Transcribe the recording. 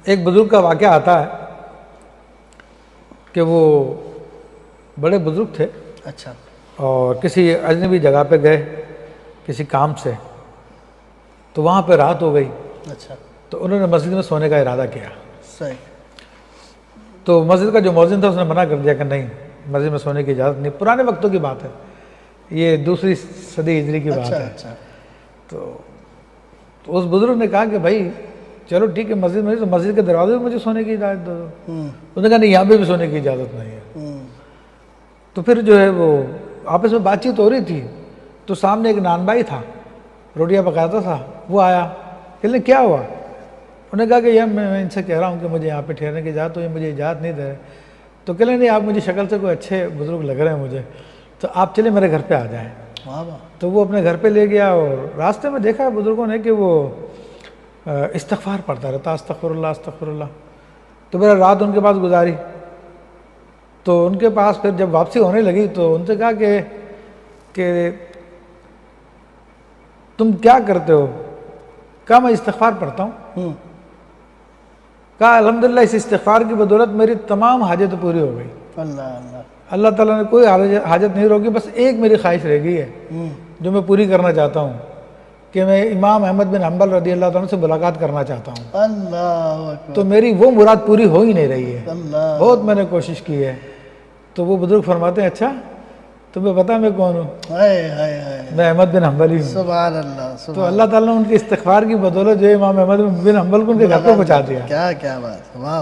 ایک بزرگ کا واقعہ آتا ہے کہ وہ بڑے بزرگ تھے اچھا اور کسی اجنبی جگہ پہ گئے کسی کام سے، تو وہاں پہ رات ہو گئی، اچھا تو انہوں نے مسجد میں سونے کا ارادہ کیا۔ صحیح. تو مسجد کا جو مؤذن تھا اس نے منع کر دیا کہ نہیں، مسجد میں سونے کی اجازت نہیں۔ پرانے وقتوں کی بات ہے، یہ 2 صدی ہجری کی بات ہے۔ اچھا تو اس بزرگ نے کہا کہ بھائی چلو ٹھیک ہے، مسجد میں تو مسجد کے دروازے میں مجھے سونے کی اجازت دو۔ انہوں نے کہا نہیں، یہاں پہ بھی سونے کی اجازت نہیں ہے۔ تو پھر جو ہے وہ آپس میں بات چیت ہو رہی تھی، تو سامنے ایک نان بھائی تھا، روٹیاں پکاتا تھا، وہ آیا کہ کیا ہوا؟ انہوں نے کہا کہ یار میں ان سے کہہ رہا ہوں کہ مجھے یہاں پہ ٹھہرنے کی اجازت تو یہ مجھے اجازت نہیں دے رہے۔ تو کہہ لیں نہیں، آپ مجھے شکل سے کوئی اچھے بزرگ لگ رہے ہیں مجھے، تو آپ چلے میرے گھر پہ آ جائیں۔ تو وہ اپنے گھر پہ لے گیا اور راستے میں دیکھا بزرگوں نے کہ وہ استغفار پڑھتا رہتا، استغفر اللہ استغفر اللہ۔ تو میرا رات ان کے پاس گزاری، تو ان کے پاس پھر جب واپسی ہونے لگی تو ان سے کہا کہ تم کیا کرتے ہو؟ کہا میں استغفار پڑھتا ہوں۔ کہا الحمدللہ اس استغفار کی بدولت میری تمام حاجت پوری ہو گئی، اللہ تعالیٰ نے کوئی حاجت نہیں روکی، بس ایک میری خواہش رہ گئی ہے جو میں پوری کرنا چاہتا ہوں، کہ میں امام احمد بن حنبل رضی اللہ تعالیٰ سے ملاقات کرنا چاہتا ہوں۔ تو میری وہ مراد پوری ہو ہی نہیں رہی ہے، بہت میں نے کوشش کی ہے۔ تو وہ بزرگ فرماتے ہیں اچھا تمہیں پتا میں کون ہوں؟ میں احمد بن حنبل ہی ہوں۔ سبحان اللہ. تو اللہ تعالیٰ نے ان کی استغفار کی بدولت جو امام احمد بن حنبل کو ان کے گھر پہ پہنچا دیا۔ کیا بات. واہ.